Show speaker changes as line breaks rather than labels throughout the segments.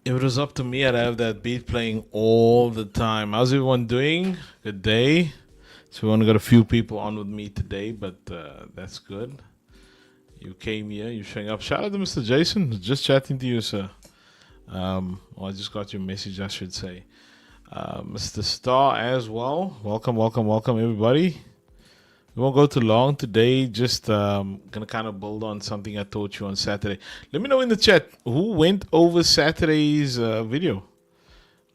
If it was up to me, I'd have that beat playing all the time. How's everyone doing? Good day. So we only got a few people on with me today, but that's good. You came here, you're showing up. Shout out to Mr. Jason. Just chatting to you, sir. I just got your message, I should say. Mr. Star as well. Welcome, welcome, welcome, everybody. We won't go too long today. Just gonna kind of build on something I taught you on Saturday. Let me know in the chat who went over Saturday's video,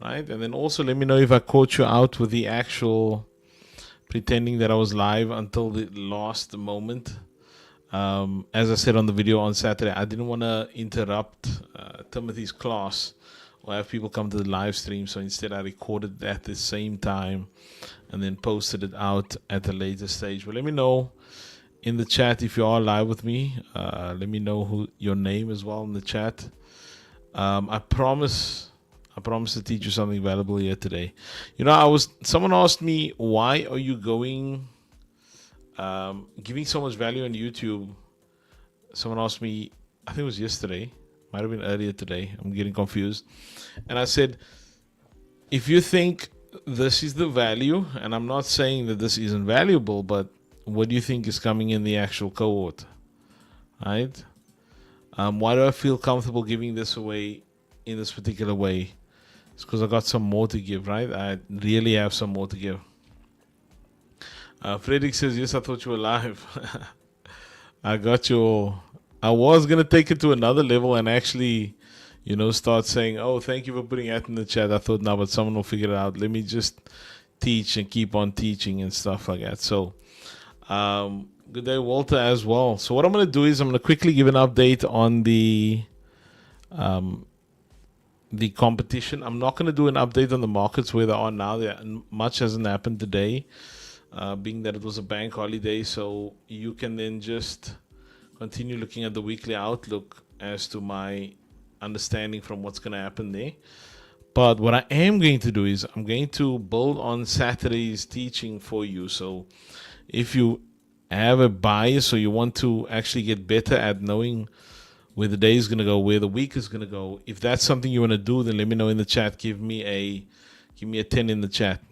right? And then also let me know if I caught you out with the actual pretending that I was live until the last moment. As I said on the video on Saturday, I didn't want to interrupt Timothy's class or have people come to the live stream. So instead, I recorded at the same time and then posted it out at a later stage. But let me know in the chat if you are live with me. Let me know who your name as well in the chat. I promise to teach you something valuable here today. You know, someone asked me, why are you going giving so much value on YouTube? Someone asked me, I think it was yesterday, might have been earlier today, I'm getting confused. And I said, if you think this is the value, and I'm not saying that this isn't valuable, but what do you think is coming in the actual cohort, right? Why do I feel comfortable giving this away in this particular way? It's because I got some more to give, right? I really have some more to give. Frederick says, yes, I thought you were live. I got your... I was going to take it to another level and actually, start saying, oh, thank you for putting that in the chat. I thought, no, but someone will figure it out. Let me just teach and keep on teaching and stuff like that. So, good day, Walter, as well. So what I'm going to do is I'm going to quickly give an update on the competition. I'm not going to do an update on the markets where they are now. Much hasn't happened today, being that it was a bank holiday. So you can then just continue looking at the weekly outlook as to my understanding from what's going to happen there. But what I am going to do is I'm going to build on Saturday's teaching for you. So if you have a bias or you want to actually get better at knowing where the day is going to go, where the week is going to go, if that's something you want to do, then let me know in the chat. Give me a 10 in the chat.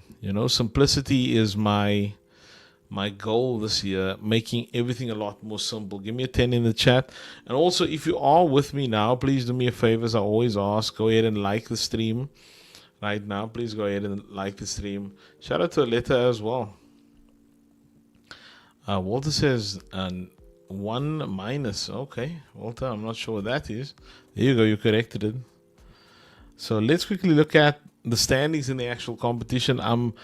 Simplicity is my goal this year, making everything a lot more simple. Give me a 10 in the chat. And also, if you are with me now, please do me a favor, as I always ask, go ahead and like the stream right now. Please go ahead and like the stream. Shout out to Aletta as well. Walter says 1 minus. Okay, Walter, I'm not sure what that is. There you go, you corrected it. So let's quickly look at the standings in the actual competition. I'm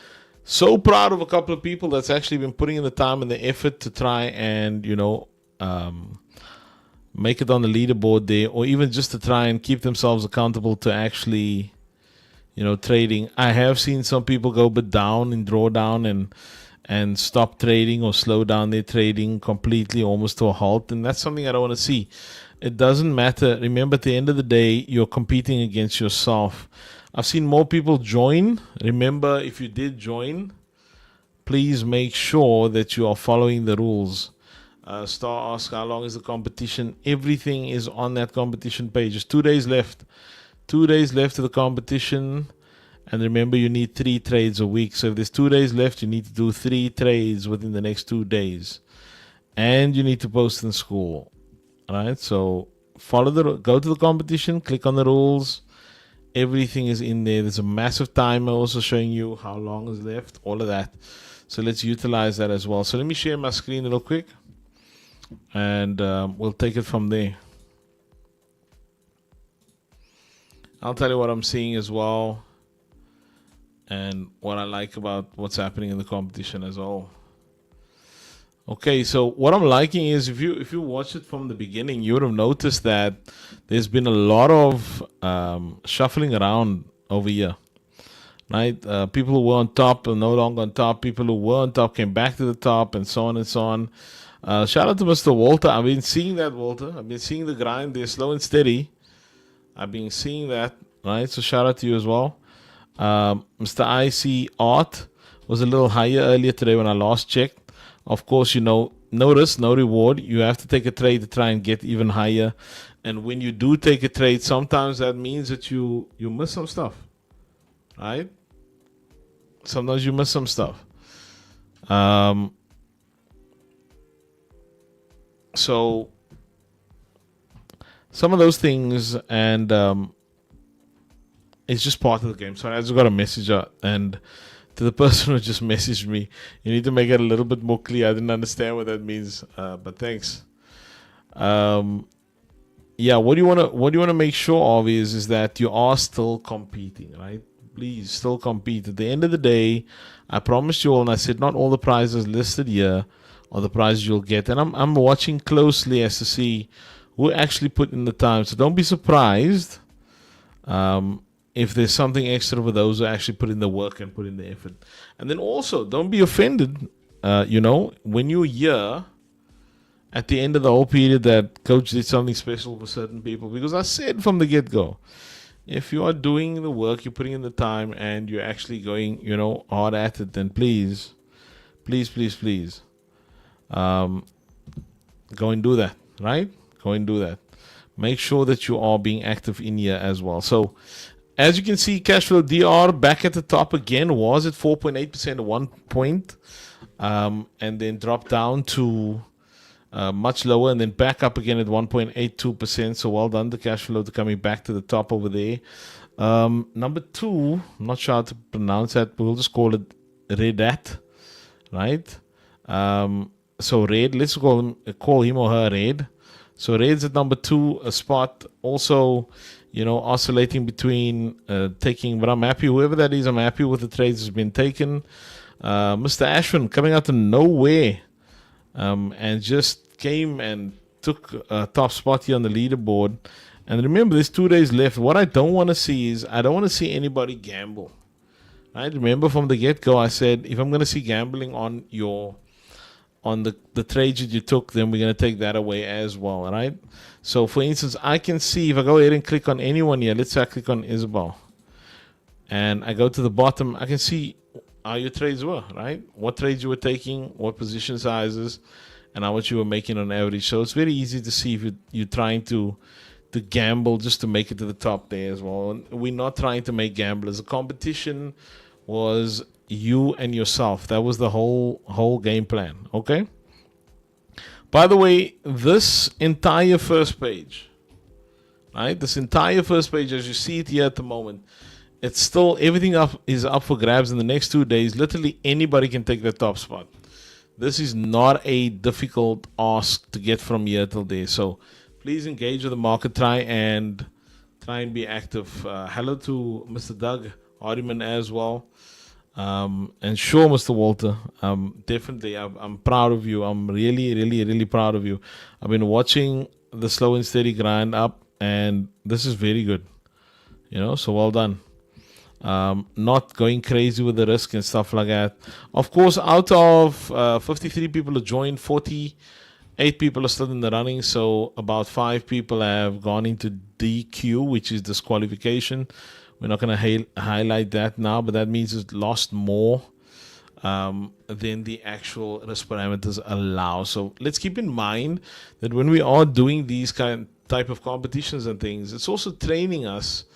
so proud of a couple of people that's actually been putting in the time and the effort to try and, make it on the leaderboard there, or even just to try and keep themselves accountable to actually, trading. I have seen some people go a bit down in drawdown and stop trading or slow down their trading completely, almost to a halt. And that's something I don't want to see. It doesn't matter. Remember, at the end of the day, you're competing against yourself. I've seen more people join. Remember, if you did join, please make sure that you are following the rules. Star asks, how long is the competition? Everything is on that competition page. There's 2 days left. 2 days left to the competition. And remember, you need 3 trades a week. So if there's 2 days left, you need to do 3 trades within the next 2 days. And you need to post in school. All right, so go to the competition, click on the rules. Everything is in there. There's a massive timer also showing you how long is left, all of that. So let's utilize that as well. So let me share my screen real quick, and we'll take it from there. I'll tell you what I'm seeing as well, and what I like about what's happening in the competition as well. Okay, so what I'm liking is if you watch it from the beginning, you would have noticed that there's been a lot of shuffling around over here, right? People who were on top are no longer on top. People who were on top came back to the top, and so on and so on. Shout out to Mr. Walter. I've been seeing that, Walter. I've been seeing the grind. They're slow and steady. I've been seeing that, right? So shout out to you as well. Mr. IC Art was a little higher earlier today when I last checked. Of course, no risk, no reward. You have to take a trade to try and get even higher. And when you do take a trade, sometimes that means that you miss some stuff, right? Sometimes you miss some stuff. So some of those things, and it's just part of the game. So I just got a message out, and to the person who just messaged me, you need to make it a little bit more clear. I didn't understand what that means, but thanks. Yeah, what do you want to make sure of is that you are still competing, right? Please still compete. At the end of the day, I promised you all, and I said not all the prizes listed here are the prizes you'll get, and I'm watching closely as to see who actually put in the time. So don't be surprised if there's something extra for those who actually put in the work and put in the effort. And then also, don't be offended, when you're here at the end of the whole period that coach did something special for certain people. Because I said from the get-go, if you are doing the work, you're putting in the time, and you're actually going, hard at it, then please, please, please, please, go and do that, right? Go and do that. Make sure that you are being active in here as well. So, as you can see, cash flow DR back at the top again, was at 4.8% at one point, and then dropped down to much lower, and then back up again at 1.82%. So well done, the cash flow, to coming back to the top over there. Number 2, I'm not sure how to pronounce that, but we'll just call it Redat, right? So Red, let's call him or her Red. So Red's at number 2, a spot. Also, oscillating between taking, but I'm happy, whoever that is, I'm happy with the trades that's been taken. Mr. Ashwin coming out of nowhere, and just came and took a top spot here on the leaderboard. And remember, there's 2 days left. What I don't want to see is, I don't want to see anybody gamble. Right? Remember from the get-go, I said, if I'm going to see gambling on the trades that you took, then we're going to take that away as well, right? So, for instance, I can see, if I go ahead and click on anyone here, let's say I click on Isabel, and I go to the bottom, I can see how your trades were, right? What trades you were taking, what position sizes, and how much you were making on average. So it's very easy to see if you're trying to gamble just to make it to the top there as well. And we're not trying to make gamblers. The competition was you and yourself. That was the whole game plan, okay? By the way, this entire first page, right? This entire first page, as you see it here at the moment, it's still, everything is up for grabs in the next 2 days. Literally anybody can take the top spot. This is not a difficult ask to get from here till there. So please engage with the market. Try and be active. Hello to Mr. Doug Hardiman as well. And sure, Mr. Walter, definitely, I'm proud of you. I'm really, really, really proud of you. I've been watching the slow and steady grind up, and this is very good. So well done. Not going crazy with the risk and stuff like that. Of course, out of 53 people who joined, 48 people are still in the running. So about 5 people have gone into DQ, which is disqualification. We're not going to highlight that now, but that means it's lost more than the actual risk parameters allow. So let's keep in mind that when we are doing these type of competitions and things, it's also training us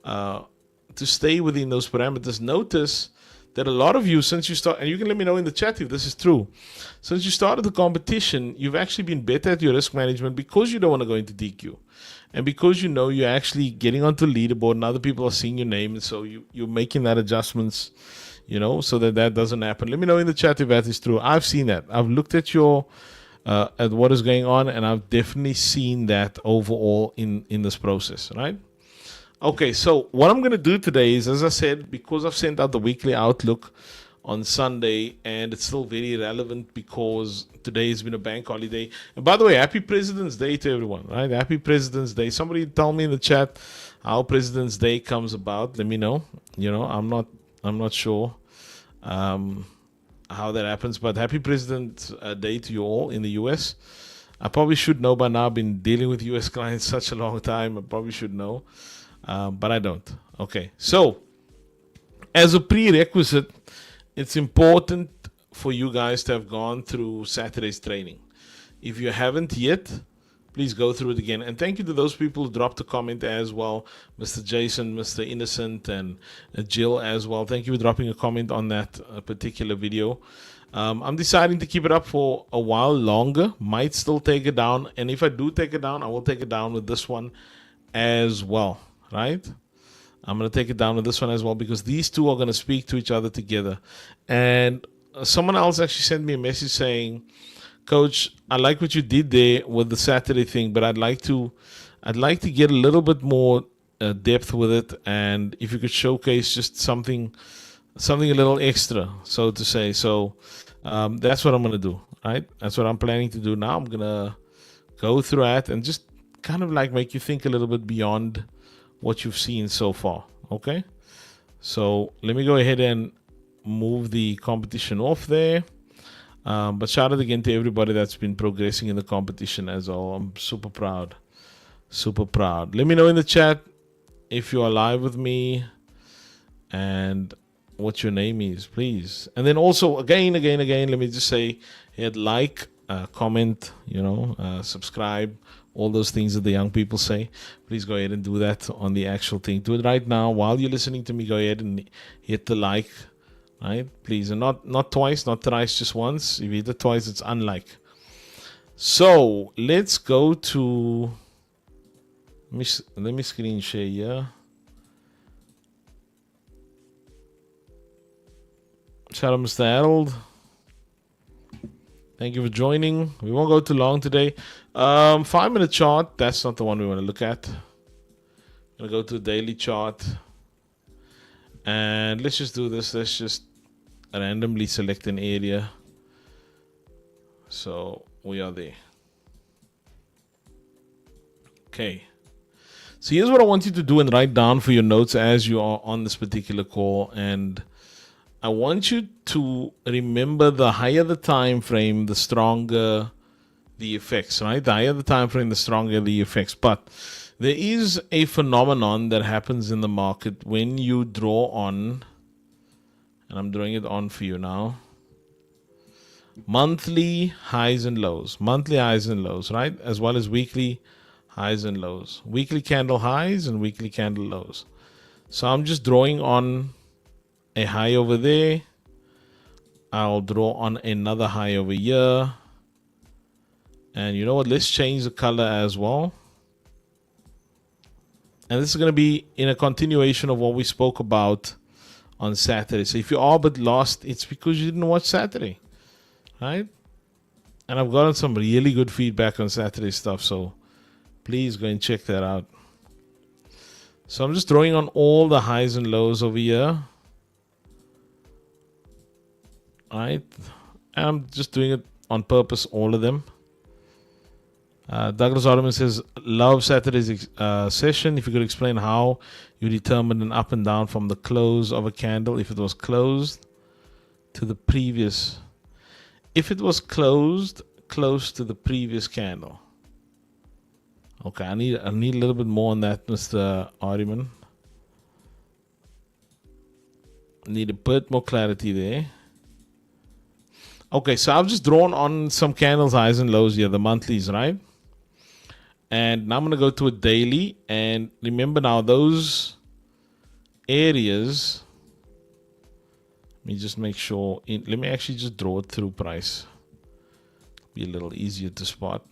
to stay within those parameters. Notice that a lot of you, since you start, and you can let me know in the chat if this is true, since you started the competition, you've actually been better at your risk management because you don't want to go into DQ. And because you're actually getting onto the leaderboard and other people are seeing your name, and so you're making that adjustments, so that doesn't happen. Let me know in the chat if that is true. I've seen that. I've looked at at what is going on, and I've definitely seen that overall in this process, right? Okay, so what I'm going to do today is, as I said, because I've sent out the weekly outlook on Sunday, and it's still very relevant because today has been a bank holiday. And by the way, happy President's Day to everyone, right? Happy President's Day. Somebody tell me in the chat how President's Day comes about. Let me know. I'm not sure how that happens, but happy President's Day to you all in the US. I probably should know by now. I've been dealing with US clients such a long time. I probably should know. But I don't. Okay, so as a prerequisite, it's important for you guys to have gone through Saturday's training. If you haven't yet, please go through it again. And thank you to those people who dropped a comment as well, Mr. Jason, Mr. Innocent, and Jill as well. Thank you for dropping a comment on that particular video. I'm deciding to keep it up for a while longer. Might still take it down. And if I do take it down, I will take it down with this one as well, right? I'm going to take it down with this one as well because these two are going to speak to each other together. And someone else actually sent me a message saying, Coach, I like what you did there with the Saturday thing, but I'd like to get a little bit more depth with it, and if you could showcase just something a little extra, so to say. So that's what I'm gonna do, right? That's what I'm planning to do now. I'm gonna go through that and just kind of like make you think a little bit beyond what you've seen so far. Okay, so let me go ahead and move the competition off there. But shout out again to everybody that's been progressing in the competition as well. I'm super proud. Super proud. Let me know in the chat if you are live with me and what your name is, please. And then also, again, let me just say, hit like, comment, subscribe, all those things that the young people say. Please go ahead and do that on the actual thing. Do it right now. While you're listening to me, go ahead and hit the like. Right, please, and not twice, not thrice, just once. If you hit it twice, it's unlike. So let's go to. Let me screen share here. Shout out, Mr. Harold. Thank you for joining. We won't go too long today. 5-minute chart. That's not the one we want to look at. I'm gonna go to the daily chart, and let's just do this. Let's just randomly select an area. So we are there. Okay. So here's what I want you to do and write down for your notes as you are on this particular call. And I want you to remember, the higher the time frame, the stronger the effects, right? The higher the time frame, the stronger the effects. But there is a phenomenon that happens in the market when you draw on, and I'm drawing it on for you now, monthly highs and lows, right? As well as weekly highs and lows, weekly candle highs and weekly candle lows. So I'm just drawing on a high over there. I'll draw on another high over here. And you know what? Let's change the color as well. And this is going to be in a continuation of what we spoke about on Saturday. So if you are a bit lost, it's because you didn't watch Saturday, right? And I've gotten some really good feedback on Saturday stuff, so please go and check that out. So I'm just drawing on all the highs and lows over here, right? And I'm just doing it on purpose, all of them. Douglas Ottoman says, love Saturday's session. If you could explain how you determined an up and down from the close of a candle, if it was closed to the previous. If it was closed close to the previous candle. Okay, I need a little bit more on that, Mr. Ariman. Need a bit more clarity there. Okay, so I've just drawn on some candles, highs and lows here, the monthlies, right? And now I'm going to go to a daily. And remember now, those areas, let me just make sure. Let me actually just draw it through price. Be a little easier to spot.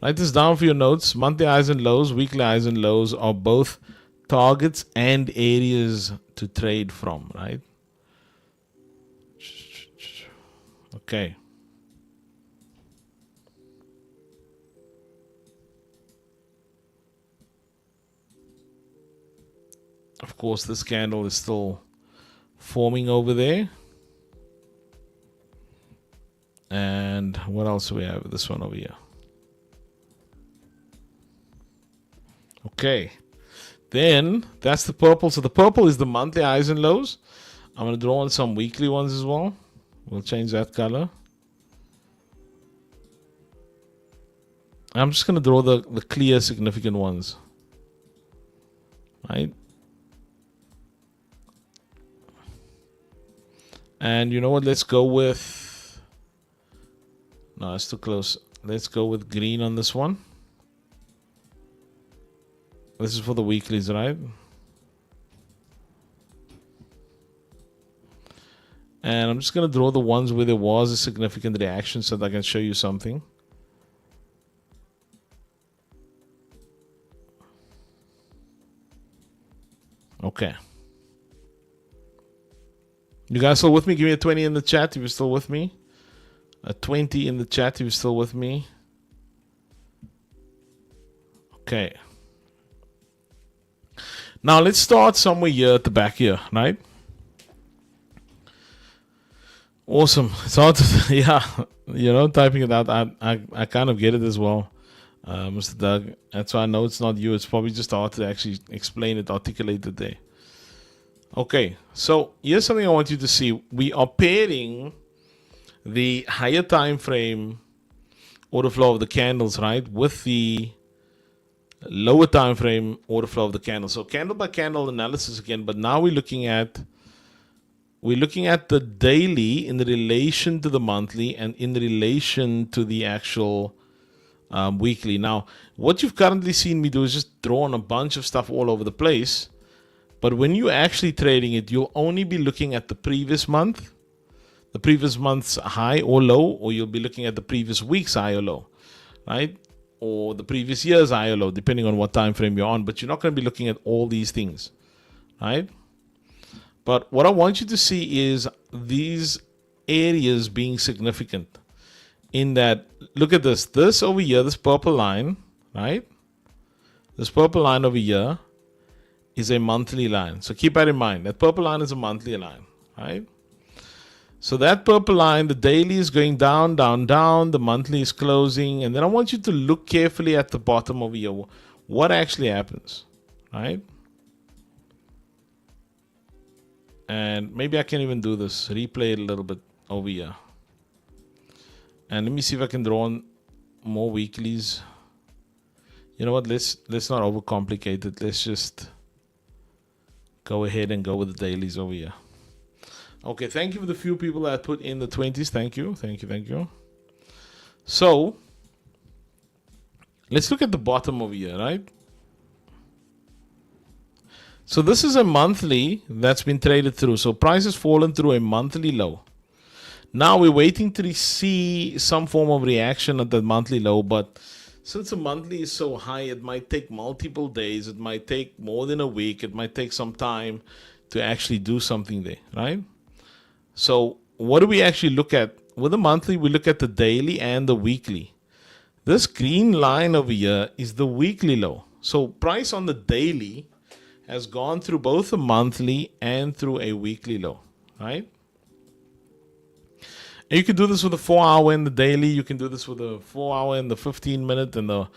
Write this down for your notes. Monthly highs and lows, weekly highs and lows are both targets and areas to trade from, right? Okay. Of course, this candle is still forming over there. And what else do we have? This one over here. Okay. Then that's the purple. So the purple is the monthly highs and lows. I'm going to draw on some weekly ones as well. We'll change that color. I'm just going to draw the clear, significant ones. Right? And you know what? Let's go with... No, it's too close. Let's go with green on this one. This is for the weeklies, right? And I'm just going to draw the ones where there was a significant reaction so that I can show you something. Okay. You guys still with me? Give me a 20 in the chat if you're still with me. A 20 in the chat if you're still with me. Okay. Now let's start somewhere here at the back here, right? Awesome. It's hard to, yeah, you know, typing it out. I kind of get it as well, Mr. Doug. That's why I know it's not you. It's probably just hard to actually explain it, articulate it there. Okay, so here's something I want you to see. We are pairing the higher time frame order flow of the candles, right, with the lower time frame order flow of the candle. So candle by candle analysis again, but now we're looking at the daily in relation to the monthly and in relation to the actual weekly. Now, what you've currently seen me do is just draw on a bunch of stuff all over the place. But when you're actually trading it, you'll only be looking at the previous month, the previous month's high or low, or you'll be looking at the previous week's high or low, right? Or the previous year's high or low, depending on what time frame you're on. But you're not going to be looking at all these things, right? But what I want you to see is these areas being significant in that, look at this. This over here, this purple line, right? This purple line over here is a monthly line. So keep that in mind. That purple line is a monthly line, right? So that purple line, the daily is going down, down, down. The monthly is closing. And then I want you to look carefully at the bottom over here. What actually happens, right? And maybe I can even do this. Replay it a little bit over here. And let me see if I can draw on more weeklies. You know what? Let's not overcomplicate it. Let's just go ahead and go with the dailies over here. Okay, thank you for the few people that put in the 20s. Thank you, thank you, thank you. So, let's look at the bottom over here, right? So this is a monthly that's been traded through. So price has fallen through a monthly low. Now we're waiting to see some form of reaction at that monthly low, but since the monthly is so high, it might take multiple days. It might take more than a week. It might take some time to actually do something there, right? So what do we actually look at? With the monthly, we look at the daily and the weekly. This green line over here is the weekly low. So price on the daily has gone through both a monthly and through a weekly low, right? And you can do this with the 4 hour and the daily. You can do this with the 4 hour and the 15 minute and the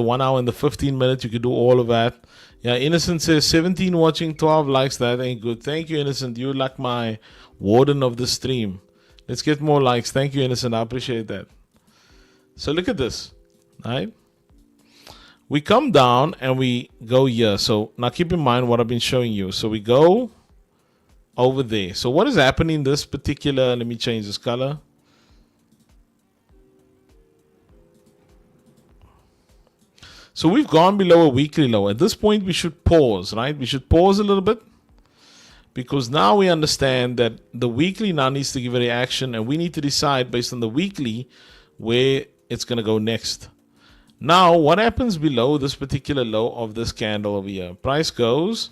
1 hour and the 15 minutes. You can do all of that. Yeah, Innocent says 17 watching, 12 likes. That ain't good. Thank you, Innocent. You're like my warden of the stream. Let's get more likes. Thank you, Innocent. I appreciate that. So look at this, right? We come down and we go here. So now keep in mind what I've been showing you. So we go over there. So what is happening in this particular, let me change this color. So we've gone below a weekly low. At this point, we should pause, right? We should pause a little bit because now we understand that the weekly now needs to give a reaction and we need to decide based on the weekly where it's going to go next. Now, what happens below this particular low of this candle over here? Price goes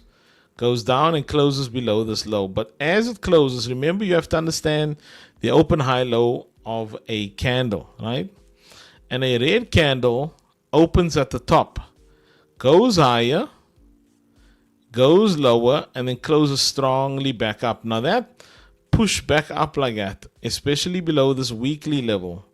down and closes below this low. But as it closes, remember you have to understand the open high low of a candle, right? And a red candle opens at the top, goes higher, goes lower, and then closes strongly back up. Now that push back up like that, especially below this weekly level,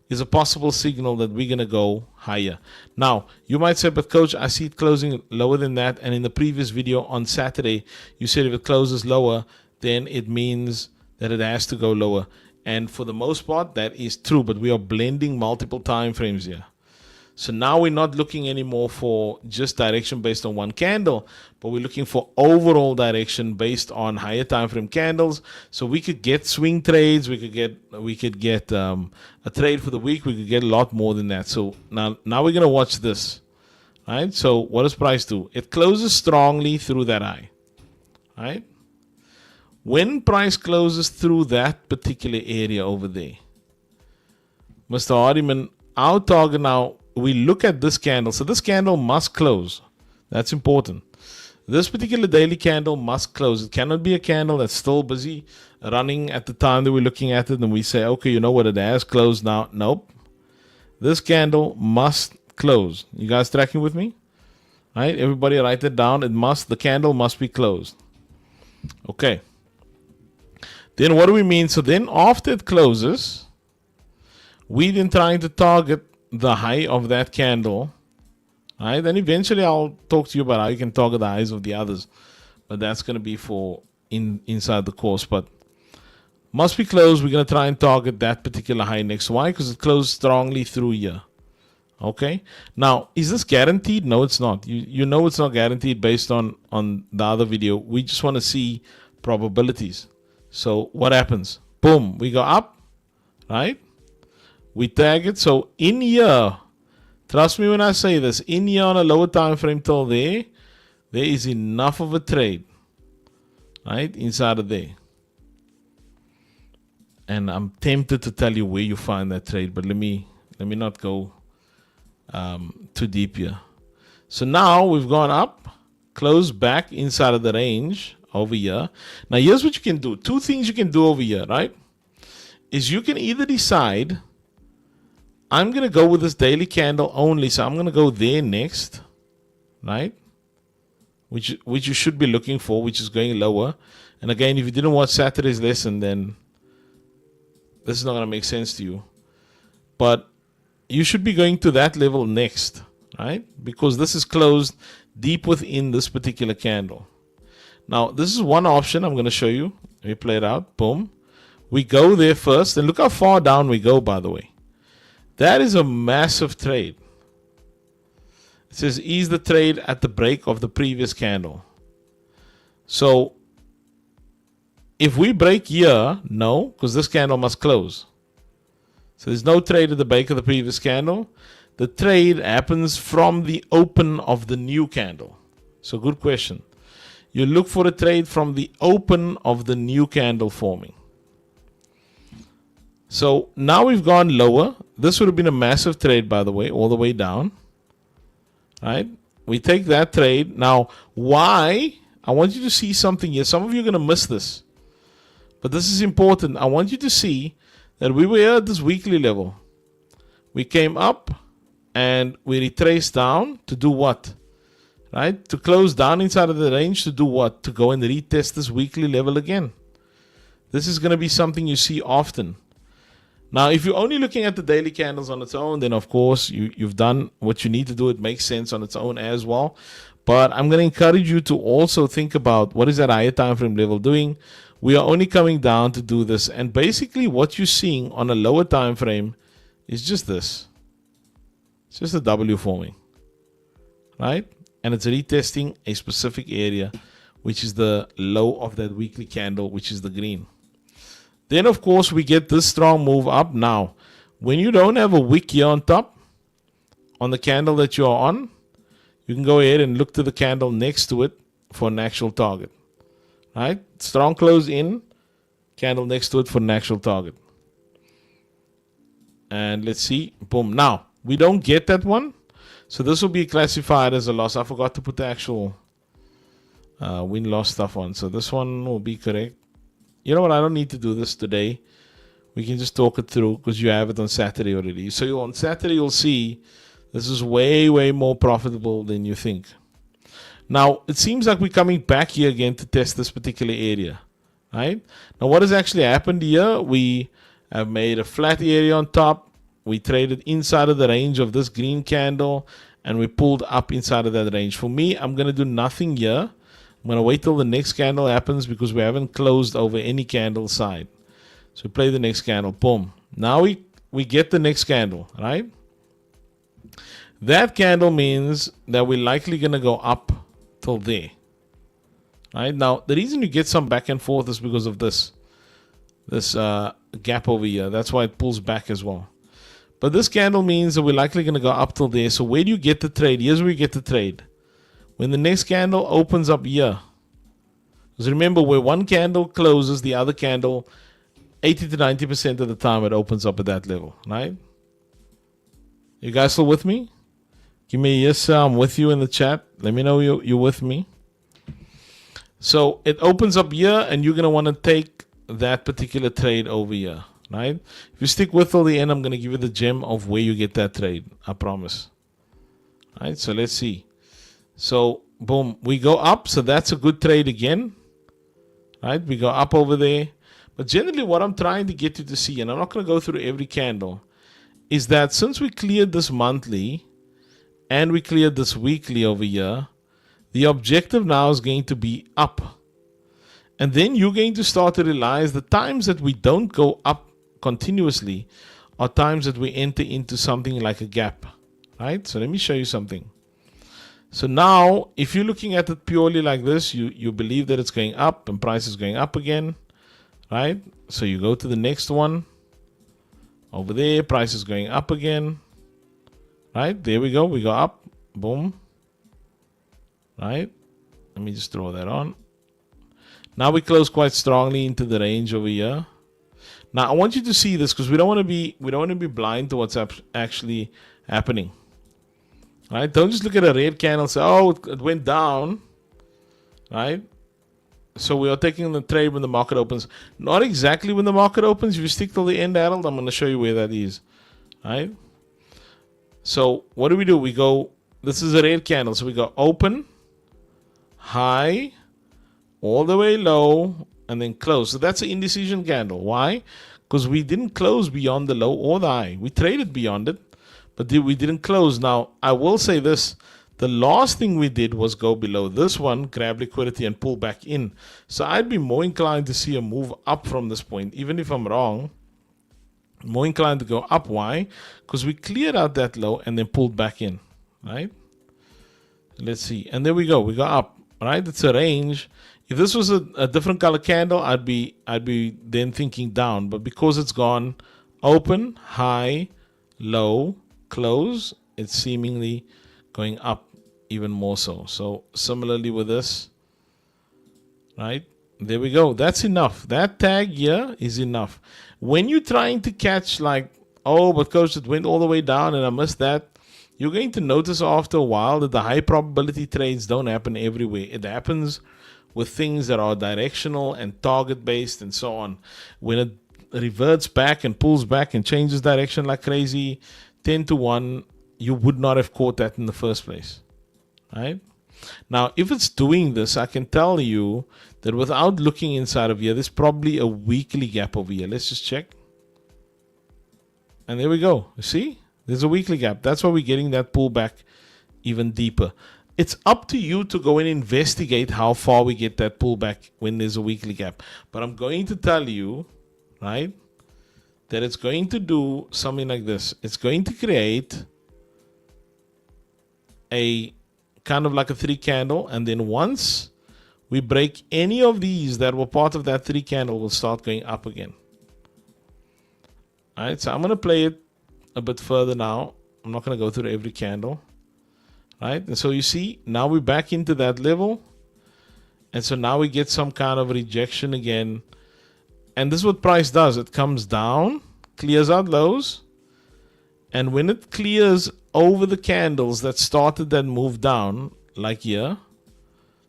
is a possible signal that we're going to go higher. Now, you might say, but coach, I see it closing lower than that. And in the previous video on Saturday, you said if it closes lower, then it means that it has to go lower. And for the most part, that is true. But we are blending multiple time frames here. So now we're not looking anymore for just direction based on one candle, but we're looking for overall direction based on higher time frame candles. So we could get swing trades, we could get a trade for the week, we could get a lot more than that. So now we're gonna watch this. Right? So what does price do? It closes strongly through that high. Right? When price closes through that particular area over there, Mr. Hardiman, our target now, we look at this candle. So this candle must close. That's important. This particular daily candle must close. It cannot be a candle that's still busy running at the time that we're looking at it and we say, okay, you know what, it has closed now. Nope. This candle must close. You guys tracking with me? Right? Everybody write it down. The candle must be closed. Okay. Then what do we mean? So then after it closes, we then trying to target the high of that candle, right? Then eventually I'll talk to you about how you can target the highs of the others, but that's going to be for inside the course. But must be closed. We're going to try and target that particular high next. Why? Because it closed strongly through here. Okay. Now, is this guaranteed? No, it's not. You know it's not guaranteed based on the other video. We just want to see probabilities. So what happens? Boom, we go up, right? We tag it. So in here, trust me when I say this, in here on a lower time frame till there is enough of a trade, right, inside of there. And I'm tempted to tell you where you find that trade, but let me not go too deep here. So now we've gone up, closed back inside of the range over here. Now here's what you can do. Two things you can do over here, right? Is you can either decide, I'm going to go with this daily candle only, so I'm going to go there next, right? Which you should be looking for, which is going lower. And again, if you didn't watch Saturday's lesson, then this is not going to make sense to you. But you should be going to that level next, right? Because this is closed deep within this particular candle. Now, this is one option I'm going to show you. Let me play it out. Boom. We go there first. And look how far down we go, by the way. That is a massive trade. It says ease the trade at the break of the previous candle. So if we break here, no, because this candle must close. So there's no trade at the break of the previous candle. The trade happens from the open of the new candle. So good question. You look for a trade from the open of the new candle forming. So now we've gone lower. This would have been a massive trade, by the way, all the way down. Right? We take that trade. Now, why? I want you to see something here. Some of you are going to miss this. But this is important. I want you to see that we were here at this weekly level. We came up and we retraced down to do what? Right? To close down inside of the range to do what? To go and retest this weekly level again. This is going to be something you see often. Now, if you're only looking at the daily candles on its own, then of course you've done what you need to do. It makes sense on its own as well. But I'm going to encourage you to also think about what is that higher time frame level doing. We are only coming down to do this. And basically what you're seeing on a lower time frame is just this. It's just a W forming. Right? And it's retesting a specific area, which is the low of that weekly candle, which is the green. Then, of course, we get this strong move up. Now, when you don't have a wick here on top, on the candle that you're on, you can go ahead and look to the candle next to it for an actual target. Right? Strong close in, candle next to it for an actual target. And let's see. Boom. Now, we don't get that one. So this will be classified as a loss. I forgot to put the actual win-loss stuff on. So this one will be correct. You know what? I don't need to do this today. We can just talk it through because you have it on Saturday already. So on Saturday, you'll see this is way, way more profitable than you think. Now, it seems like we're coming back here again to test this particular area. Right? Now, what has actually happened here? We have made a flat area on top. We traded inside of the range of this green candle. And we pulled up inside of that range. For me, I'm going to do nothing here. I'm going to wait till the next candle happens because we haven't closed over any candle side. So we play the next candle. Boom. Now we get the next candle, right? That candle means that we're likely going to go up till there. Right? Now, the reason you get some back and forth is because of this gap over here. That's why it pulls back as well. But this candle means that we're likely going to go up till there. So where do you get the trade? Here's where you get the trade. When the next candle opens up here. Because remember, where one candle closes, the other candle, 80 to 90% of the time, it opens up at that level. Right? You guys still with me? Give me a yes, sir. I'm with you in the chat. Let me know you're with me. So it opens up here, and you're going to want to take that particular trade over here. Right? If you stick with till the end, I'm going to give you the gem of where you get that trade. I promise. Right? So let's see. So, boom. We go up. So that's a good trade again. Right? We go up over there. But generally, what I'm trying to get you to see, and I'm not going to go through every candle, is that since we cleared this monthly and we cleared this weekly over here, the objective now is going to be up. And then you're going to start to realize the times that we don't go up continuously are times that we enter into something like a gap. Right? So let me show you something. So now, if you're looking at it purely like this, you believe that it's going up and price is going up again. Right? So you go to the next one. Over there, price is going up again. Right? There we go. We go up. Boom. Right? Let me just throw that on. Now we close quite strongly into the range over here. Now I want you to see this because we don't want to be blind to what's actually happening. Right? Don't just look at a red candle and say, oh, it went down. Right? So we are taking the trade when the market opens. Not exactly when the market opens. If you stick till the end, Harold, I'm going to show you where that is. Right? So what do? We go, this is a red candle. So we go open, high, all the way low, and then close. So that's an indecision candle. Why? Because we didn't close beyond the low or the high. We traded beyond it, but we didn't close. Now, I will say this. The last thing we did was go below this one, grab liquidity, and pull back in. So I'd be more inclined to see a move up from this point, even if I'm wrong. More inclined to go up. Why? Because we cleared out that low and then pulled back in. Right? Let's see. And there we go. We go up. Right? It's a range. If this was a different color candle, I'd be then thinking down. But because it's gone open, high, low, close, it's seemingly going up even more so. So similarly with this, right? There we go. That's enough. That tag here is enough. When you're trying to catch like, oh, but coach, it went all the way down and I missed that, you're going to notice after a while that the high probability trades don't happen everywhere. It happens with things that are directional and target based and so on. When it reverts back and pulls back and changes direction like crazy, 10 to 1, you would not have caught that in the first place. Right? Now, if it's doing this, I can tell you that without looking inside of here, there's probably a weekly gap over here. Let's just check. And there we go. You see? There's a weekly gap. That's why we're getting that pullback even deeper. It's up to you to go and investigate how far we get that pullback when there's a weekly gap. But I'm going to tell you, right, that it's going to do something like this. It's going to create a kind of like a 3 candle, and then once we break any of these that were part of that 3 candle, we'll start going up again. All right, so I'm going to play it a bit further now. I'm not going to go through every candle. Right, and so you see, now we're back into that level. And so now we get some kind of rejection again. And this is what price does. It comes down, clears out lows. And when it clears over the candles that started that move down, like here,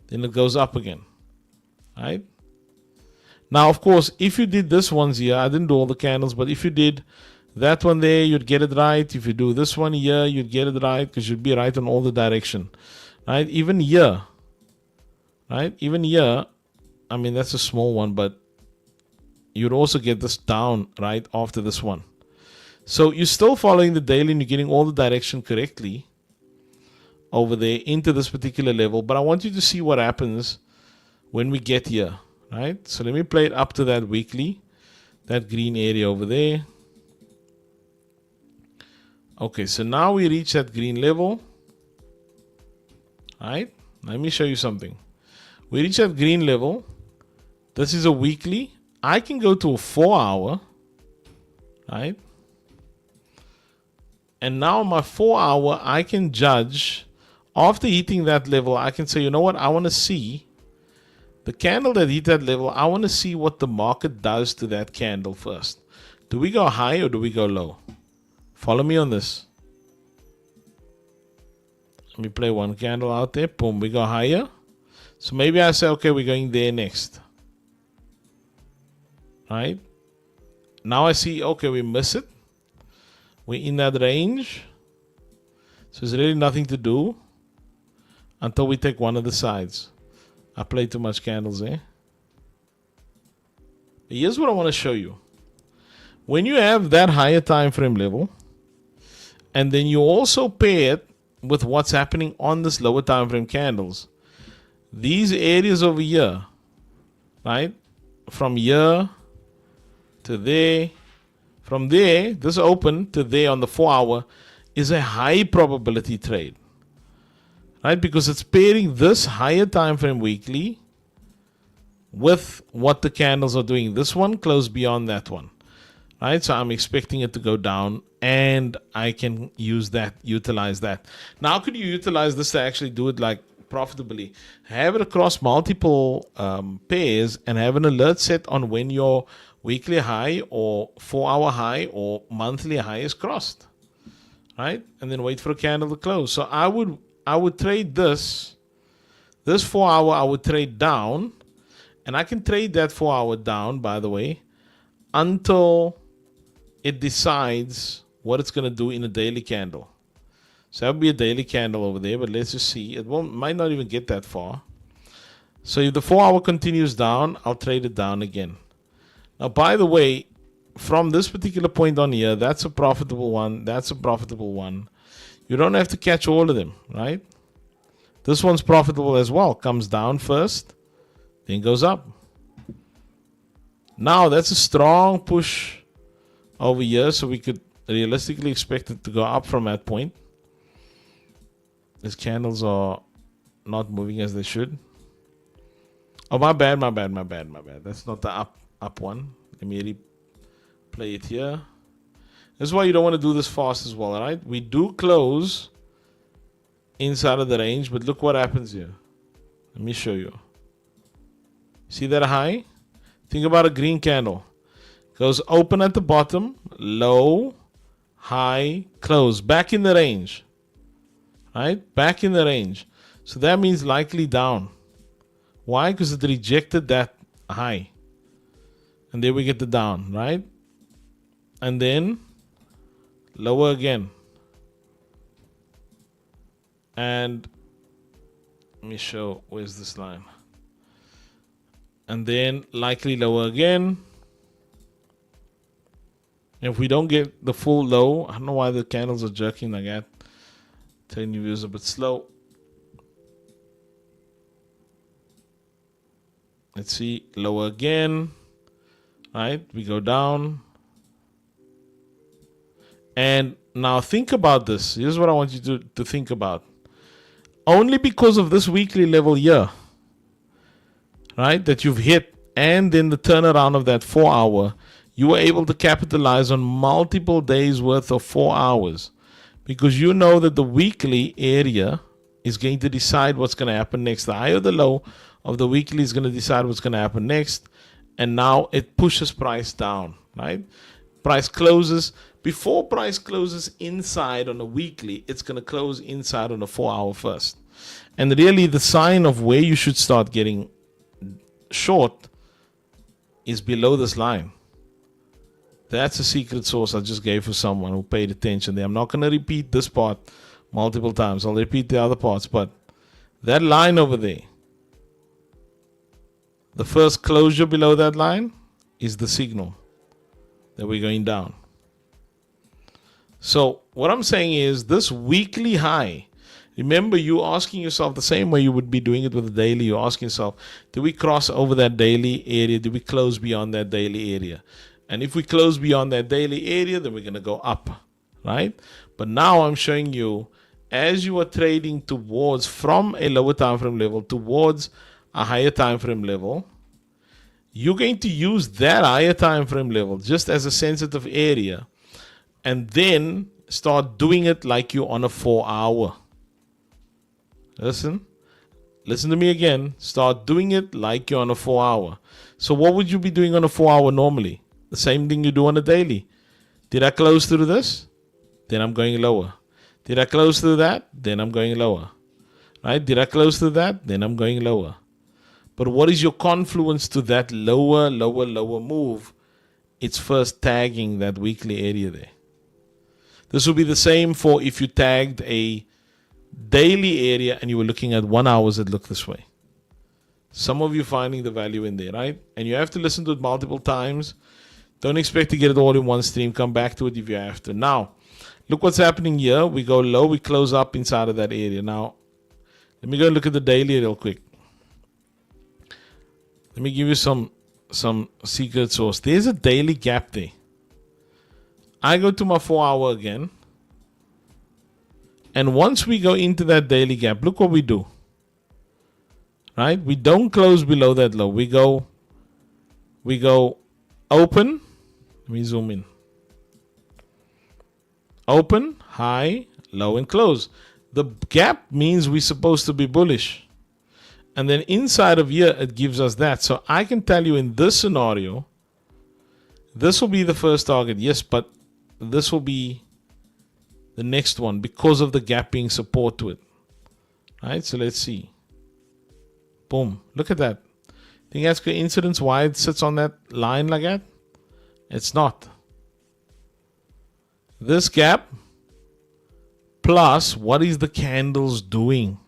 then it goes up again. Right? Now, of course, if you did this ones here, I didn't do all the candles, but if you did that one there, you'd get it right. If you do this one here, you'd get it right because you'd be right on all the direction. Right? Even here. Right? Even here, I mean, that's a small one, but you'd also get this down right after this one. So you're still following the daily and you're getting all the direction correctly over there into this particular level. But I want you to see what happens when we get here. Right? So let me play it up to that weekly, that green area over there. Okay, so now we reach that green level. Right? Let me show you something. We reach that green level. This is a weekly. I can go to a 4 hour. Right? And now my 4 hour, I can judge. After hitting that level, I can say, you know what? I want to see the candle that hit that level. I want to see what the market does to that candle first. Do we go high or do we go low? Follow me on this. Let me play one candle out there. Boom, we go higher. So maybe I say, okay, we're going there next. Right? Now I see, okay, we miss it. We're in that range. So there's really nothing to do until we take one of the sides. I played too much candles there. But here's what I want to show you. When you have that higher time frame level, and then you also pair it with what's happening on this lower time frame candles, these areas over here, right, from here to there, from there, this open to there on the 4 hour is a high probability trade, right? Because it's pairing this higher time frame weekly with what the candles are doing. This one closed beyond that one, right? So I'm expecting it to go down, and I can use that, utilize that. Now, how could you utilize this to actually do it like profitably? Have it across multiple pairs and have an alert set on when your weekly high or 4 hour high or monthly high is crossed, right? And then wait for a candle to close. So I would trade this 4 hour, I would trade down, and I can trade that 4 hour down, by the way, until it decides what it's going to do in a daily candle. So that would be a daily candle over there, but let's just see. It might not even get that far. So if the 4 hour continues down, I'll trade it down again. Now, by the way, from this particular point on here, that's a profitable one. That's a profitable one. You don't have to catch all of them, right? This one's profitable as well. Comes down first, then goes up. Now, that's a strong push over here, so we could realistically expect it to go up from that point. These candles are not moving as they should. Oh, my bad. That's not the up one. Let me replay it here. This is why you don't want to do this fast as well, right? We do close inside of the range, but look what happens here. Let me show you. See that high? Think about a green candle. Goes open at the bottom, low, high, close. Back in the range. Right? Back in the range. So that means likely down. Why? Because it rejected that high. And there we get the down, right? And then lower again. And let me show, where's this line? And then likely lower again. If we don't get the full low, I don't know why the candles are jerking like that. Telling you views a bit slow. Let's see, lower again. Right, we go down. And now think about this. Here's what I want you to think about. Only because of this weekly level here, right, that you've hit, and then the turnaround of that 4 hour, you were able to capitalize on multiple days worth of 4 hours, because you know that the weekly area is going to decide what's going to happen next. The high or the low of the weekly is going to decide what's going to happen next. And now it pushes price down, right? Price closes. Before price closes inside on a weekly, it's going to close inside on a 4 hour first. And really the sign of where you should start getting short is below this line. That's a secret sauce I just gave for someone who paid attention there. I'm not going to repeat this part multiple times. I'll repeat the other parts, but that line over there, the first closure below that line is the signal that we're going down. So what I'm saying is this weekly high, remember you asking yourself the same way you would be doing it with the daily. You're asking yourself, do we cross over that daily area? Do we close beyond that daily area? And if we close beyond that daily area, then we're going to go up, right? But now I'm showing you as you are trading towards from a lower time frame level towards a higher time frame level, you're going to use that higher time frame level just as a sensitive area and then start doing it like you're on a 4-hour. Listen to me again. Start doing it like you're on a 4-hour. So what would you be doing on a 4-hour normally? The same thing you do on a daily. Did I close through this? Then I'm going lower. Did I close through that? Then I'm going lower. Right? Did I close through that? Then I'm going lower. But what is your confluence to that lower move? It's first tagging that weekly area there. This will be the same for if you tagged a daily area and you were looking at 1 hours that look this way. Some of you finding the value in there, right? And you have to listen to it multiple times. Don't expect to get it all in one stream. Come back to it if you have to. Now, look what's happening here. We go low, we close up inside of that area. Now, let me go look at the daily real quick. Let me give you some secret sauce. There's a daily gap there. I go to my 4-hour again. And once we go into that daily gap, look what we do. Right? We don't close below that low. We go open. Let me zoom in. Open, high, low, and close. The gap means we're supposed to be bullish. And then inside of here, it gives us that. So I can tell you in this scenario, this will be the first target. Yes, but this will be the next one because of the gap being support to it. Right? So let's see. Boom. Look at that. Think that's coincidence why it sits on that line like that? It's not. This gap plus what is the candles doing?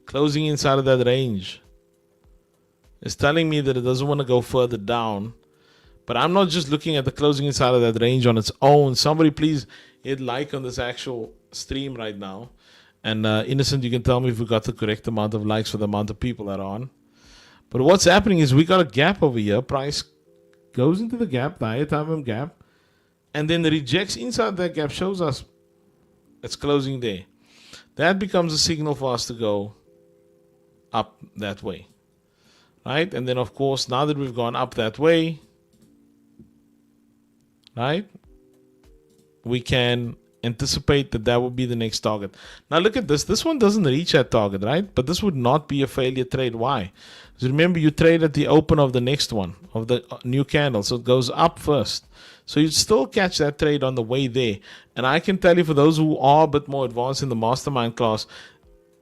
Closing inside of that range. It's telling me that it doesn't want to go further down. But I'm not just looking at the closing inside of that range on its own. Somebody please hit like on this actual stream right now. And Innocent, you can tell me if we got the correct amount of likes for the amount of people that are on. But what's happening is we got a gap over here. Price goes into the gap, the higher time frame gap. And then rejects inside that gap, shows us it's closing there. That becomes a signal for us to go up that way. Right? And then, of course, now that we've gone up that way, right, we can anticipate that will be the next target. Now look at this. This one doesn't reach that target, right? But this would not be a failure trade. Why? Because remember, you trade at the open of the next one, of the new candle. So it goes up first. So you'd still catch that trade on the way there. And I can tell you, for those who are a bit more advanced in the mastermind class,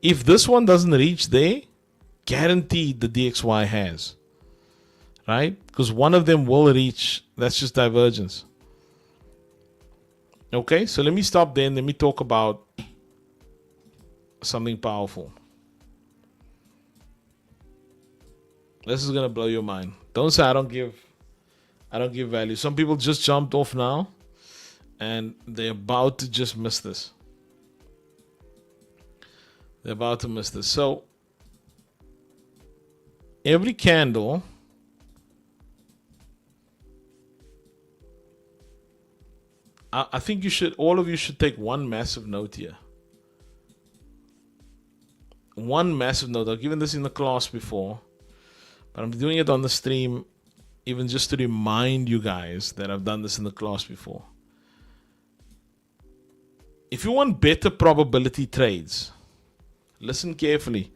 if this one doesn't reach there, guaranteed the DXY has. Right? Because one of them will reach. That's just divergence. Okay, so let me stop there and let me talk about something powerful. This is gonna blow your mind. Don't say I don't give value. Some people just jumped off now and they're about to just miss this. They're about to miss this. So every candle I think all of you should take one massive note here. One massive note. I've given this in the class before, but I'm doing it on the stream even just to remind you guys that I've done this in the class before. If you want better probability trades, listen carefully.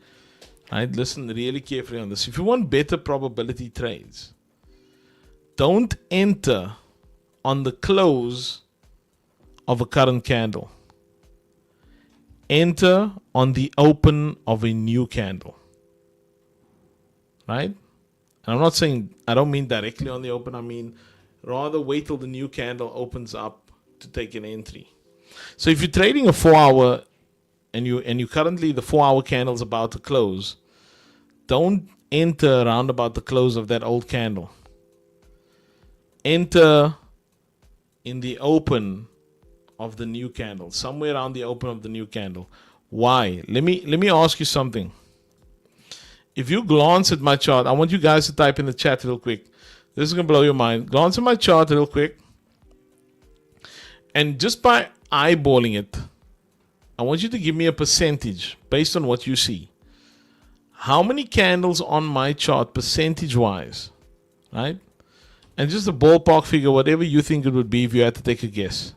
Right? Listen really carefully on this. If you want better probability trades, don't enter on the close of a current candle. Enter on the open of a new candle. Right? And I'm not saying, I don't mean directly on the open. I mean, rather wait till the new candle opens up to take an entry. So if you're trading a 4-hour and you currently the 4-hour candle is about to close, don't enter around about the close of that old candle. Enter in the open of the new candle, somewhere around the open of the new candle. Why? Let me ask you something. If you glance at my chart, I want you guys to type in the chat real quick. This is gonna blow your mind. Glance at my chart real quick, and just by eyeballing it, I want you to give me a percentage based on what you see. How many candles on my chart, percentage-wise, right? And just a ballpark figure, whatever you think it would be if you had to take a guess.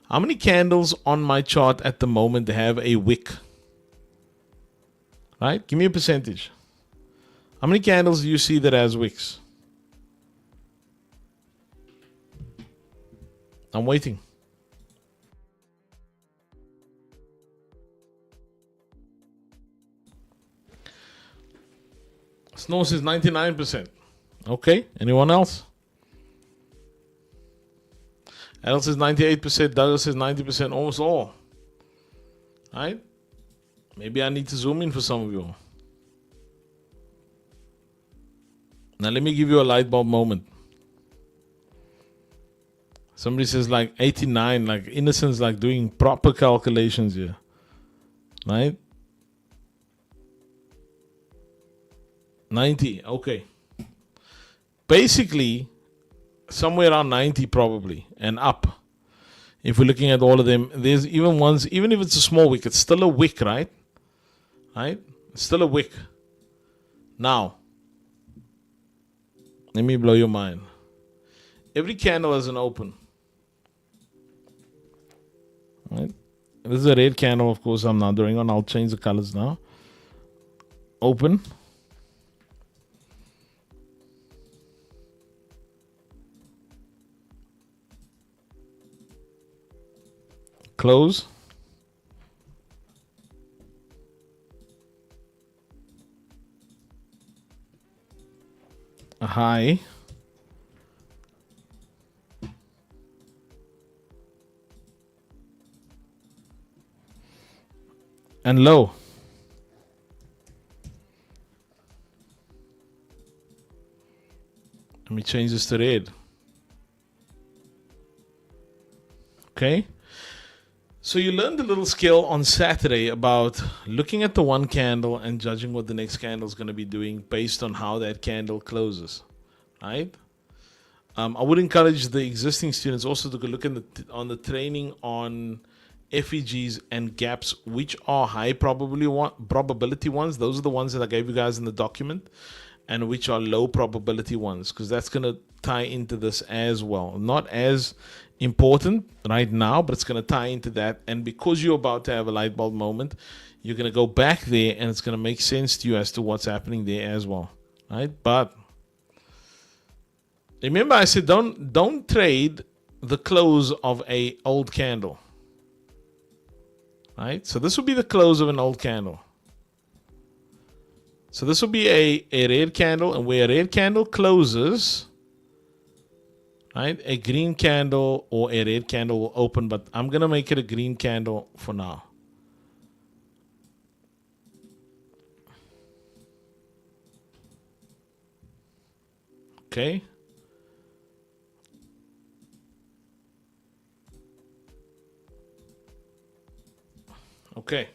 How many candles on my chart at the moment have a wick? Right? Give me a percentage. How many candles do you see that has wicks? I'm waiting. Snow says 99%. Okay. Anyone else? Al says 98%. Douglas says 90%. Almost all. Right? Maybe I need to zoom in for some of you. Now let me give you a light bulb moment. Somebody says like 89, like innocence, like doing proper calculations here. Right? 90, okay. Basically, somewhere around 90 probably, and up. If we're looking at all of them, there's even ones, even if it's a small wick, it's still a wick, right? Right? It's still a wick. Now, let me blow your mind. Every candle has an open. Right? This is a red candle, of course, I'm not doing on. I'll change the colors now. Open. Close. A high. And low. Let me change this to red. Okay. So you learned a little skill on Saturday about looking at the one candle and judging what the next candle is going to be doing based on how that candle closes, right? I would encourage the existing students also to go look at on the training on FEGs and gaps, which are high probability ones. Those are the ones that I gave you guys in the document, and which are low probability ones, because that's going to tie into this as well. Not as important right now, but it's going to tie into that. And because you're about to have a light bulb moment, you're going to go back there and it's going to make sense to you as to what's happening there as well, right? But remember, I said don't trade the close of a old candle, right? So this will be the close of an old candle. So this will be a red candle, and where a red candle closes, right, a green candle or a red candle will open, but I'm going to make it a green candle for now. Okay. Okay.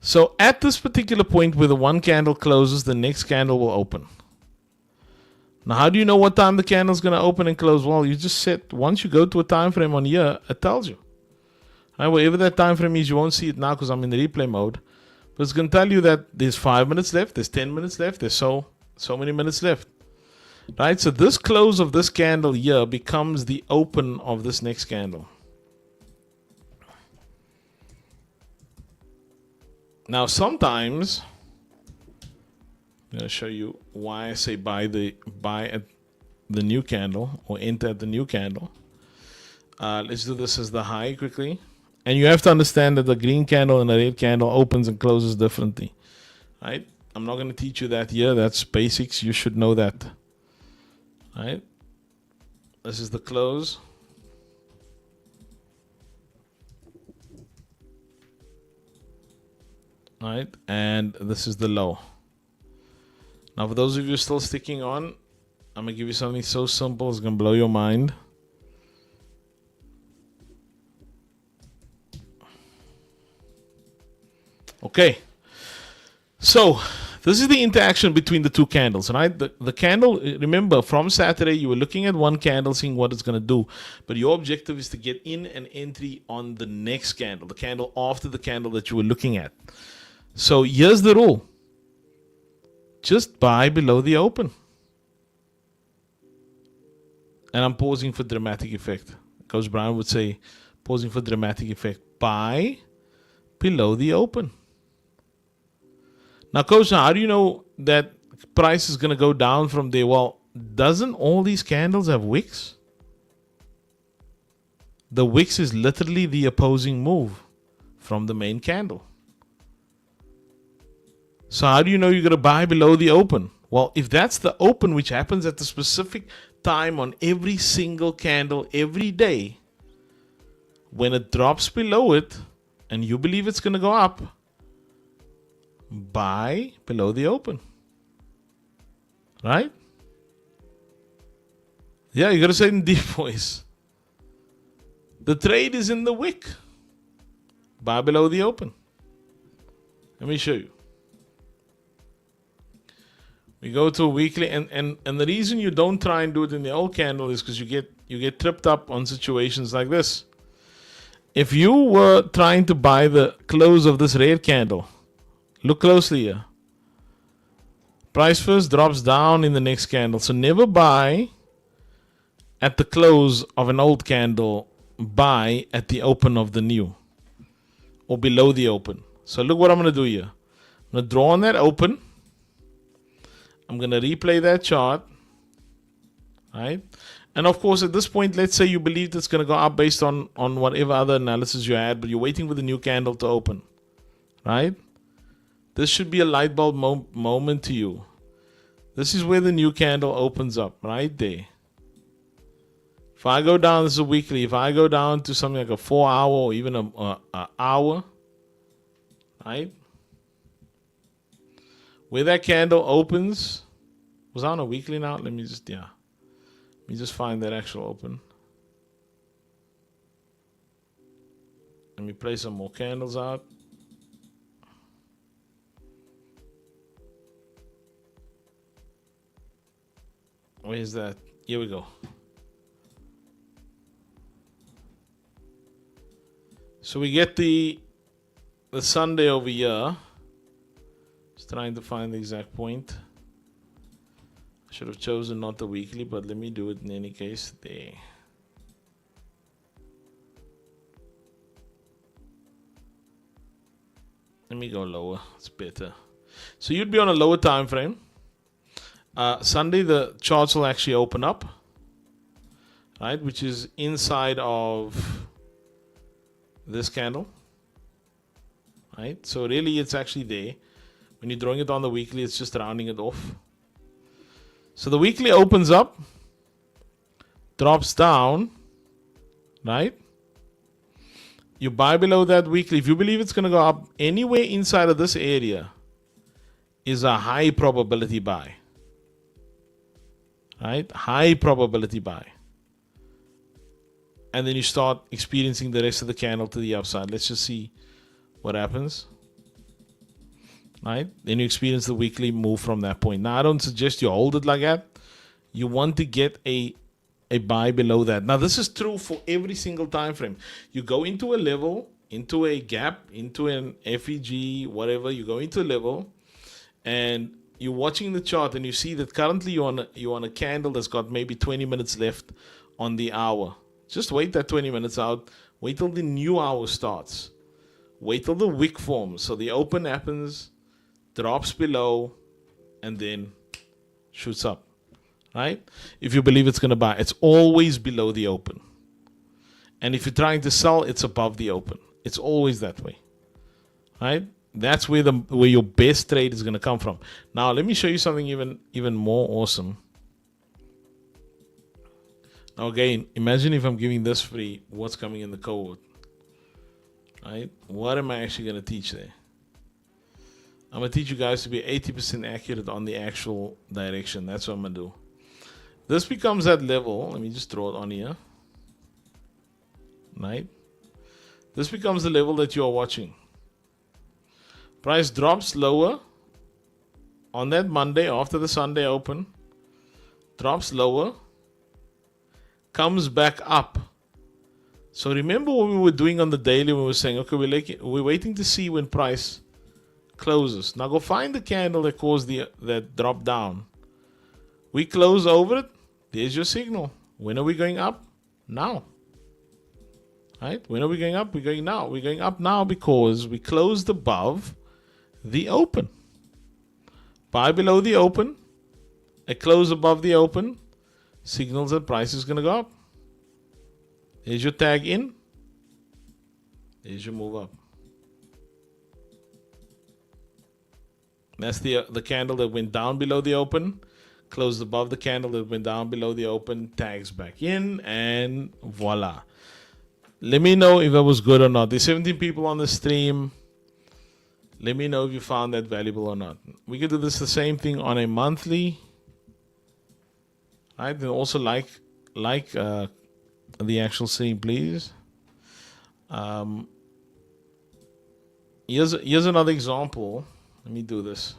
So at this particular point where the one candle closes, the next candle will open. Now, how do you know what time the candle is going to open and close? Well, you just set, once you go to a time frame on here, it tells you. Right, whatever that time frame is, you won't see it now because I'm in the replay mode. But it's going to tell you that there's 5 minutes left, there's 10 minutes left, there's so many minutes left. Right, so this close of this candle here becomes the open of this next candle. Now, sometimes I'm going to show you why I say buy at the new candle or enter at the new candle. Let's do this as the high quickly. And you have to understand that the green candle and the red candle opens and closes differently. Right? I'm not going to teach you that here. That's basics. You should know that. Right? This is the close. Right? And this is the low. Now, for those of you still sticking on, I'm going to give you something so simple, it's going to blow your mind. Okay. So, This is the interaction between the two candles, right? The candle, remember, from Saturday, you were looking at one candle, seeing what it's going to do. But your objective is to get in and entry on the next candle, the candle after the candle that you were looking at. So here's the rule. Just buy below the open. And I'm pausing for dramatic effect. Coach Brown would say, pausing for dramatic effect. Buy below the open. Now, Coach, how do you know that price is going to go down from there? Well, doesn't all these candles have wicks? The wicks is literally the opposing move from the main candle. So how do you know you're going to buy below the open? Well, if that's the open, which happens at the specific time on every single candle every day, when it drops below it and you believe it's going to go up, buy below the open. Right? Yeah, you got to say it in deep voice. The trade is in the wick. Buy below the open. Let me show you. We go to a weekly, and the reason you don't try and do it in the old candle is because you get tripped up on situations like this. If you were trying to buy the close of this red candle, look closely here. Price first drops down in the next candle. So never buy at the close of an old candle. Buy at the open of the new. Or below the open. So look what I'm going to do here. I'm going to draw on that open. I'm going to replay that chart. Right? And of course, at this point, let's say you believe it's going to go up based on whatever other analysis you had. But you're waiting for the new candle to open. Right? This should be a light bulb moment to you. This is where the new candle opens up, right there. If I go down, this is a weekly. If I go down to something like a 4 hour or even an hour, right? Where that candle opens, was I on a weekly now? Let me just find that actual open. Let me play some more candles out. Where's that? Here we go. So we get the Sunday over here. Just trying to find the exact point. I should have chosen not the weekly, but let me do it in any case. There. Let me go lower. It's better. So you'd be on a lower time frame. Sunday, the charts will actually open up, right, which is inside of this candle, right? So really, it's actually there. When you're drawing it on the weekly, it's just rounding it off. So the weekly opens up, drops down, right? You buy below that weekly. If you believe it's going to go up anywhere inside of this area, is a high probability buy. Right? High probability buy. And then you start experiencing the rest of the candle to the upside. Let's just see what happens. Right? Then you experience the weekly move from that point. Now, I don't suggest you hold it like that. You want to get a buy below that. Now, this is true for every single time frame. You go into a level, into a gap, into an FEG, whatever. You go into a level, and you're watching the chart and you see that currently you're on a candle that's got maybe 20 minutes left on the hour. Just wait that 20 minutes out. Wait till the new hour starts. Wait till the wick forms. So the open happens, drops below, and then shoots up. Right? If you believe it's going to buy, it's always below the open. And if you're trying to sell, it's above the open. It's always that way. Right? That's where your best trade is going to come from. Now, let me show you something even more awesome. Now, again, imagine if I'm giving this free, what's coming in the cohort. Right? What am I actually going to teach there? I'm going to teach you guys to be 80% accurate on the actual direction. That's what I'm going to do. This becomes that level. Let me just throw it on here. Right? This becomes the level that you are watching. Price drops lower, on that Monday after the Sunday open, drops lower, comes back up. So remember what we were doing on the daily when we were saying, okay, we're waiting to see when price closes. Now go find the candle that caused that drop down. We close over it. There's your signal. When are we going up? Now. Right? When are we going up? We're going now. We're going up now because we closed above the open. Buy below the open. A close above the open signals that price is going to go up. There's your tag in. There's your move up. That's the candle that went down below the open, closed above the candle that went down below the open, tags back in, and voila. Let me know if that was good or not. There's 17 people on the stream. Let me know if you found that valuable or not. We can do this the same thing on a monthly. Right? And also like the actual stream, please. Here's another example. Let me do this.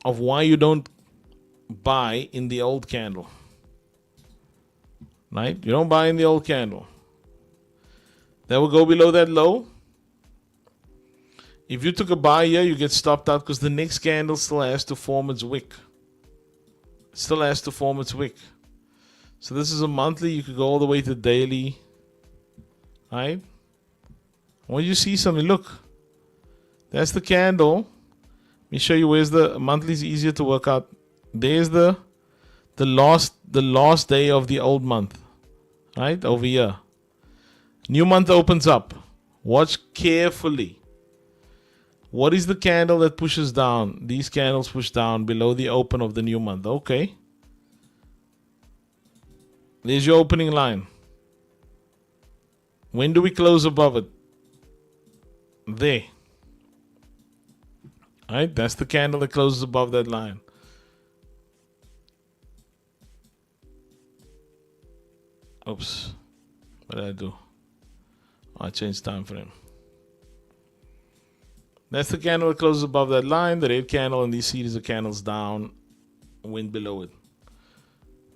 Of why you don't buy in the old candle. Right? You don't buy in the old candle. That will go below that low. If you took a buy here, you get stopped out because the next candle still has to form its wick. Still has to form its wick. So this is a monthly. You could go all the way to daily. Right? When you see something, look. That's the candle. Let me show you where's the monthly is easier to work out. There's the last day of the old month. Right? Over here. New month opens up. Watch carefully. What is the candle that pushes down? These candles push down below the open of the new month. Okay. There's your opening line. When do we close above it? There. Alright, that's the candle that closes above that line. Oops. What did I do? I changed time frame. That's the candle that closes above that line. The red candle in these series of candles down, went below it.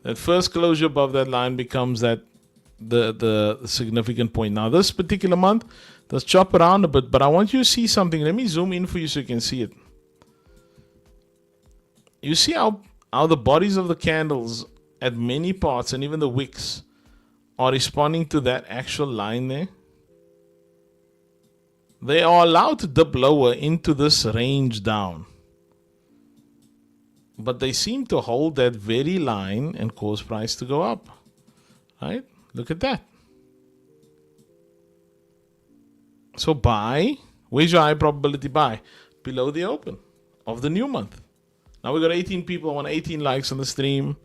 That first closure above that line becomes the significant point. Now this particular month, let's chop around a bit, but I want you to see something. Let me zoom in for you so you can see it. You see how the bodies of the candles at many parts and even the wicks are responding to that actual line there. They are allowed to dip lower into this range down. But they seem to hold that very line and cause price to go up. Right? Look at that. So buy. Where's your high probability buy? Below the open of the new month. Now we got 18 people. I want 18 likes on the stream.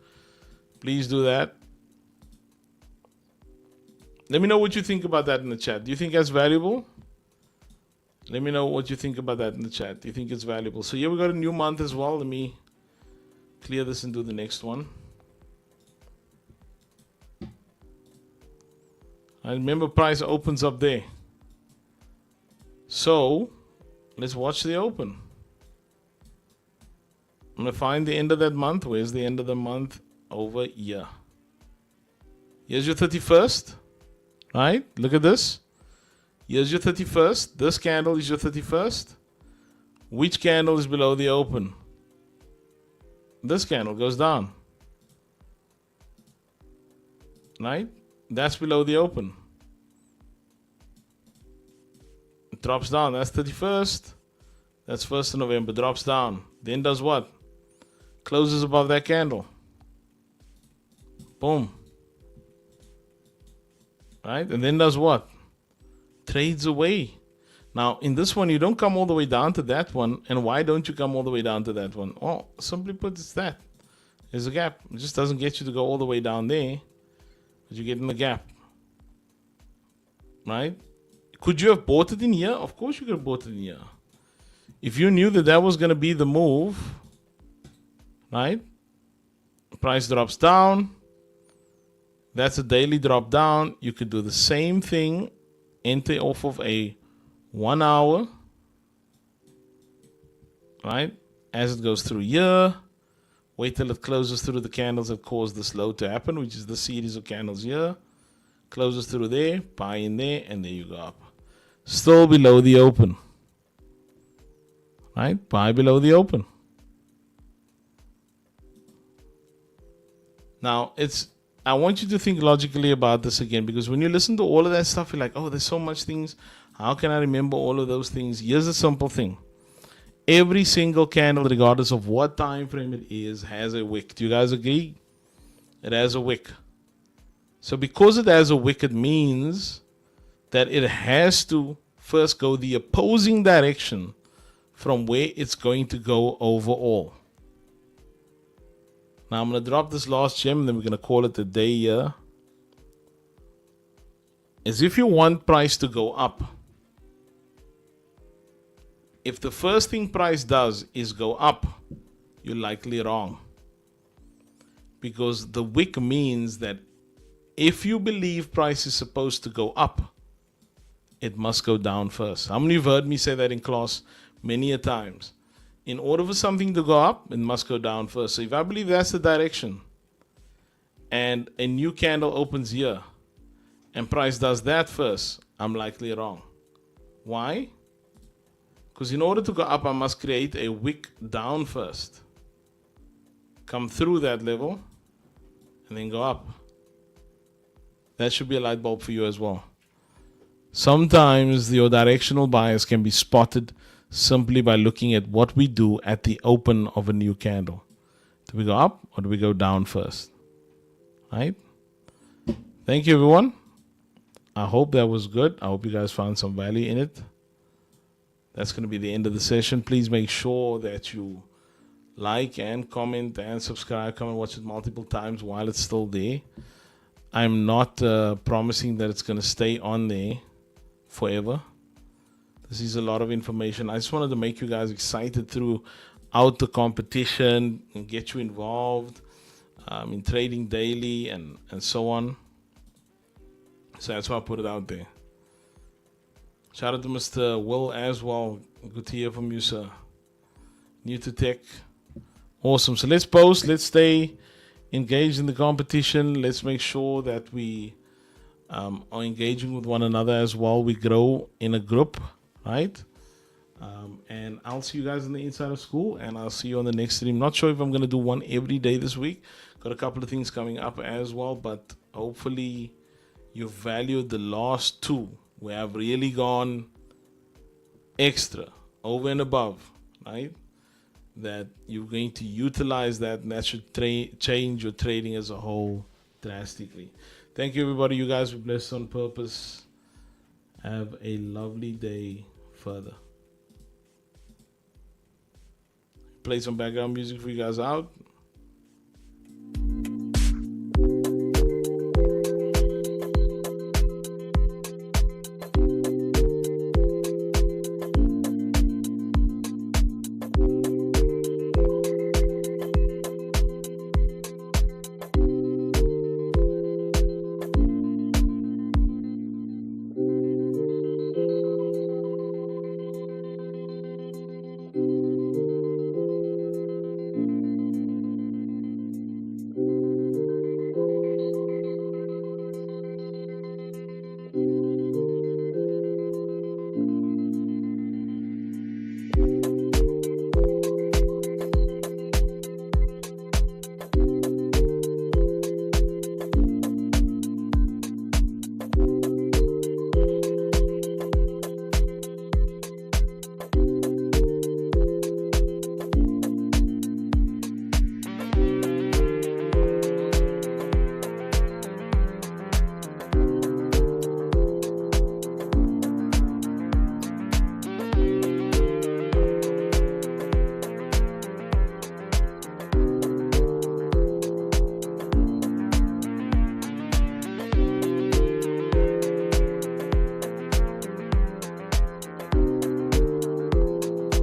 Please do that. Let me know what you think about that in the chat. Do you think that's valuable? Let me know what you think about that in the chat. Do you think it's valuable? So here we got a new month as well. Let me clear this and do the next one. I remember price opens up there. So let's watch the open. I'm going to find the end of that month. Where's the end of the month? Over here. Here's your 31st. Right? Look at this. Here's your 31st. This candle is your 31st. Which candle is below the open? This candle goes down. Right? That's below the open. It drops down. That's 31st. That's 1st of November. Drops down. Then does what? Closes above that candle. Boom. Right? And then does what? Trades away. Now, in this one, you don't come all the way down to that one. And why don't you come all the way down to that one? Oh, simply put, it's that. There's a gap. It just doesn't get you to go all the way down there. But you get in the gap. Right? Could you have bought it in here? Of course you could have bought it in here. If you knew that that was going to be the move, right? Price drops down. That's a daily drop down. You could do the same thing. Enter off of a 1 hour. right? As it goes through here, wait till it closes through the candles that cause this low to happen, which is the series of candles here. Closes through there, buy in there, and there you go up. Still below the open, right? Buy below the open. Now, I want you to think logically about this again, because when you listen to all of that stuff, you're like, oh, there's so much things. How can I remember all of those things? Here's a simple thing. Every single candle, regardless of what time frame it is, has a wick. Do you guys agree? It has a wick. So because it has a wick, it means that it has to first go the opposing direction from where it's going to go overall. Now I'm going to drop this last gem, and then we're going to call it a day here. As if you want price to go up. If the first thing price does is go up, you're likely wrong. Because the wick means that if you believe price is supposed to go up, it must go down first. How many of you have heard me say that in class many a times? In order for something to go up, it must go down first. So if I believe that's the direction, and a new candle opens here, and price does that first, I'm likely wrong. Why? Because in order to go up, I must create a wick down first. Come through that level, and then go up. That should be a light bulb for you as well. Sometimes your directional bias can be spotted simply by looking at what we do at the open of a new candle. Do we go up or do we go down first? Right? Thank you, everyone. I hope that was good. I hope you guys found some value in it. That's going to be the end of the session. Please make sure that you like and comment and subscribe. Come and watch it multiple times while it's still there. I'm not promising that it's going to stay on there forever. This is a lot of information. I just wanted to make you guys excited throughout the competition and get you involved in trading daily and so on. So that's why I put it out there. Shout out to Mr. Will as well. Good to hear from you, sir. New to tech. Awesome. So let's post. Let's stay engaged in the competition. Let's make sure that we are engaging with one another as well. We grow in a group, right? And I'll see you guys on the inside of school, and I'll see you on the next stream. Not sure if I'm going to do one every day this week. Got a couple of things coming up as well, but hopefully you valued the last two where I've really gone extra, over and above, right? That you're going to utilize that, and that should change your trading as a whole drastically. Thank you, everybody. You guys were blessed on purpose. Have a lovely day further. Play some background music for you guys out.